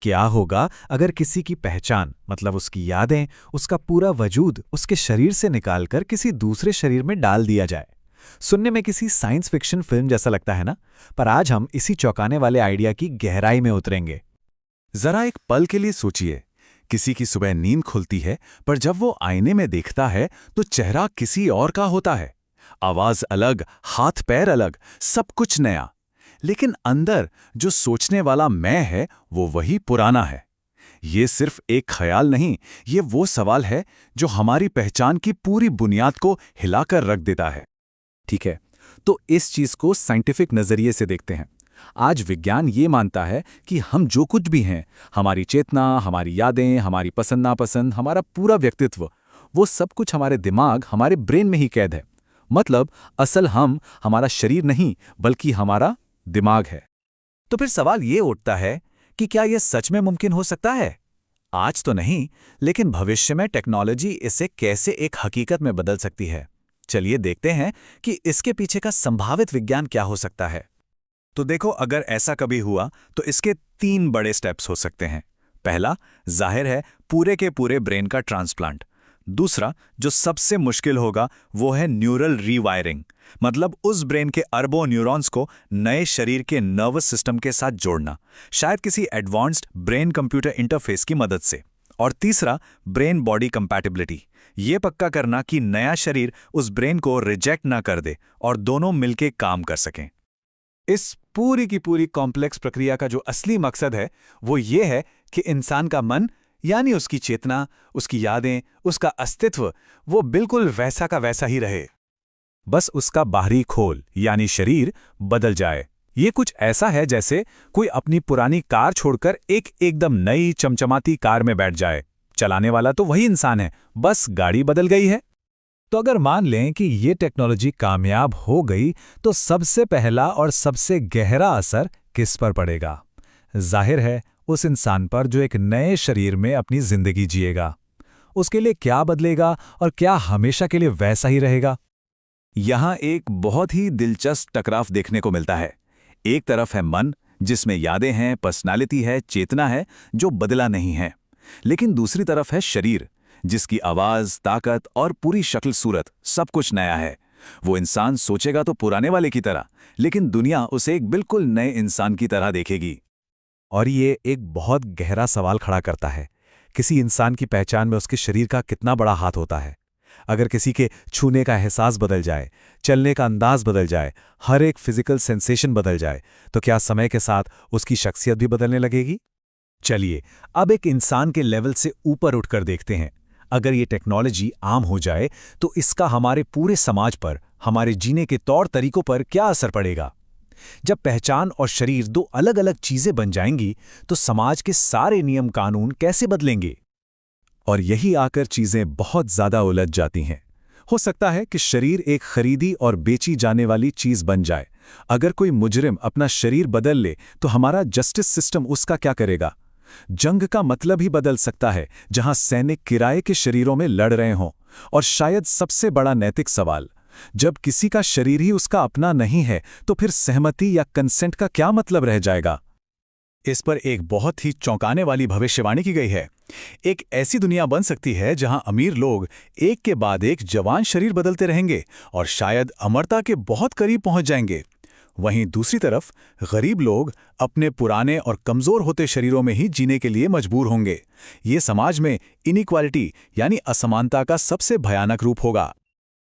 क्या होगा अगर किसी की पहचान मतलब उसकी यादें, उसका पूरा वजूद उसके शरीर से निकालकर किसी दूसरे शरीर में डाल दिया जाए? सुनने में किसी साइंस फिक्शन फिल्म जैसा लगता है ना? पर आज हम इसी चौंकाने वाले आइडिया की गहराई में उतरेंगे। जरा एक पल के लिए सोचिए। किसी की सुबह नींद खुलती है, पर जब वो आईने में देखता है तो चेहरा किसी और का होता है। आवाज अलग, हाथ पैर अलग, सब कुछ नया। लेकिन अंदर जो सोचने वाला मैं है वो वही पुराना है। ये सिर्फ एक ख्याल नहीं, ये वो सवाल है जो हमारी पहचान की पूरी बुनियाद को हिलाकर रख देता है। ठीक है, तो इस चीज को साइंटिफिक नजरिए से देखते हैं। आज विज्ञान ये मानता है कि हम जो कुछ भी हैं, हमारी चेतना, हमारी यादें, हमारी पसंद नापसंद, हमारा पूरा व्यक्तित्व, वो सब कुछ हमारे दिमाग, हमारे ब्रेन में ही कैद है। मतलब असल हम हमारा शरीर नहीं बल्कि हमारा दिमाग है। तो फिर सवाल ये उठता है कि क्या यह सच में मुमकिन हो सकता है? आज तो नहीं, लेकिन भविष्य में टेक्नोलॉजी इसे कैसे एक हकीकत में बदल सकती है। चलिए देखते हैं कि इसके पीछे का संभावित विज्ञान क्या हो सकता है। तो देखो, अगर ऐसा कभी हुआ तो इसके 3 बड़े स्टेप्स हो सकते हैं। पहला, जाहिर है, पूरे के पूरे ब्रेन का ट्रांसप्लांट। दूसरा, जो सबसे मुश्किल होगा, वो है न्यूरल रीवायरिंग, मतलब उस ब्रेन के अरबों न्यूरॉन्स को नए शरीर के नर्वस सिस्टम के साथ जोड़ना, शायद किसी एडवांस्ड ब्रेन कंप्यूटर इंटरफेस की मदद से। और तीसरा, ब्रेन बॉडी कंपैटिबिलिटी, ये पक्का करना कि नया शरीर उस ब्रेन को रिजेक्ट ना कर दे और दोनों मिलके काम कर सकें। इस पूरी की पूरी कॉम्प्लेक्स प्रक्रिया का जो असली मकसद है वो ये है कि इंसान का मन, यानी उसकी चेतना, उसकी यादें, उसका अस्तित्व, वो बिल्कुल वैसा का वैसा ही रहे। बस उसका बाहरी खोल यानी शरीर बदल जाए। ये कुछ ऐसा है जैसे कोई अपनी पुरानी कार छोड़कर एक एकदम नई चमचमाती कार में बैठ जाए। चलाने वाला तो वही इंसान है, बस गाड़ी बदल गई है। तो अगर मान लें कि ये टेक्नोलॉजी कामयाब हो गई तो सबसे पहला और सबसे गहरा असर किस पर पड़ेगा? जाहिर है, उस इंसान पर जो एक नए शरीर में अपनी जिंदगी जिएगा। उसके लिए क्या बदलेगा और क्या हमेशा के लिए वैसा ही रहेगा? यहाँ एक बहुत ही दिलचस्प टकराव देखने को मिलता है। एक तरफ है मन, जिसमें यादें हैं, पर्सनालिटी है, चेतना है, जो बदला नहीं है। लेकिन दूसरी तरफ है शरीर, जिसकी आवाज, ताकत और पूरी शक्ल सूरत सब कुछ नया है। वो इंसान सोचेगा तो पुराने वाले की तरह, लेकिन दुनिया उसे एक बिल्कुल नए इंसान की तरह देखेगी। और ये एक बहुत गहरा सवाल खड़ा करता है, किसी इंसान की पहचान में उसके शरीर का कितना बड़ा हाथ होता है? अगर किसी के छूने का एहसास बदल जाए, चलने का अंदाज बदल जाए, हर एक फिजिकल सेंसेशन बदल जाए, तो क्या समय के साथ उसकी शख्सियत भी बदलने लगेगी? चलिए, अब एक इंसान के लेवल से ऊपर उठकर देखते हैं। अगर ये टेक्नोलॉजी आम हो जाए तो इसका हमारे पूरे समाज पर, हमारे जीने के तौर तरीकों पर क्या असर पड़ेगा? जब पहचान और शरीर दो अलग-अलग चीजें बन जाएंगी तो समाज के सारे नियम कानून कैसे बदलेंगे? और यही आकर चीजें बहुत ज्यादा उलझ जाती हैं। हो सकता है कि शरीर एक खरीदी और बेची जाने वाली चीज बन जाए। अगर कोई मुजरिम अपना शरीर बदल ले तो हमारा जस्टिस सिस्टम उसका क्या करेगा? जंग का मतलब ही बदल सकता है, जहां सैनिक किराए के शरीरों में लड़ रहे हों। और शायद सबसे बड़ा नैतिक सवाल, जब किसी का शरीर ही उसका अपना नहीं है तो फिर सहमति या कंसेंट का क्या मतलब रह जाएगा? इस पर एक बहुत ही चौंकाने वाली भविष्यवाणी की गई है। एक ऐसी दुनिया बन सकती है जहां अमीर लोग एक के बाद एक जवान शरीर बदलते रहेंगे और शायद अमरता के बहुत करीब पहुंच जाएंगे। वहीं दूसरी तरफ गरीब लोग अपने पुराने और कमजोर होते शरीरों में ही जीने के लिए मजबूर होंगे। ये समाज में इनइक्वालिटी यानी असमानता का सबसे भयानक रूप होगा।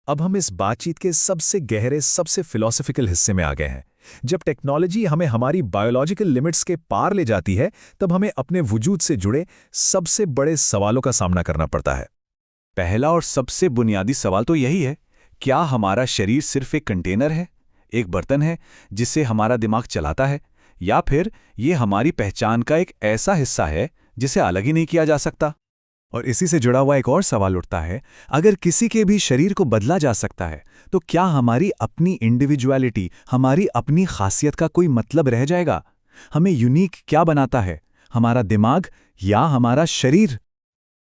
अब हम इस बातचीत के सबसे गहरे, सबसे फिलॉसफिकल हिस्से में आ गए हैं। जब टेक्नोलॉजी हमें हमारी बायोलॉजिकल लिमिट्स के पार ले जाती है, तब हमें अपने वजूद से जुड़े सबसे बड़े सवालों का सामना करना पड़ता है। पहला और सबसे बुनियादी सवाल तो यही है, क्या हमारा शरीर सिर्फ एक कंटेनर है, एक बर्तन है जिसे हमारा दिमाग चलाता है, या फिर ये हमारी पहचान का एक ऐसा हिस्सा है जिसे अलग ही नहीं किया जा सकता? और इसी से जुड़ा हुआ एक और सवाल उठता है, अगर किसी के भी शरीर को बदला जा सकता है तो क्या हमारी अपनी इंडिविजुअलिटी, हमारी अपनी खासियत का कोई मतलब रह जाएगा? हमें यूनिक क्या बनाता है, हमारा दिमाग या हमारा शरीर?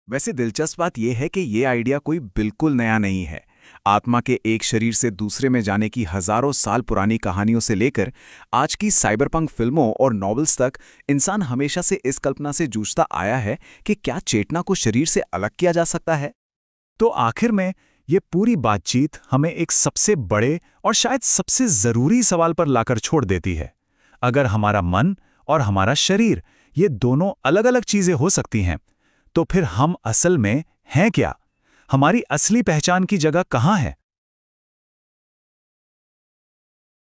वैसे दिलचस्प बात यह है कि यह आइडिया कोई बिल्कुल नया नहीं है। आत्मा के एक शरीर से दूसरे में जाने की हजारों साल पुरानी कहानियों से लेकर आज की साइबरपंक फिल्मों और नॉवेल्स तक इंसान हमेशा से इस कल्पना से जूझता आया है कि क्या चेतना को शरीर से अलग किया जा सकता है। तो आखिर में ये पूरी बातचीत हमें एक सबसे बड़े और शायद सबसे जरूरी सवाल पर लाकर छोड़ देती है। अगर हमारा मन और हमारा शरीर ये दोनों अलग अलग चीजें हो सकती हैं, तो फिर हम असल में हैं क्या? हमारी असली पहचान की जगह कहाँ है?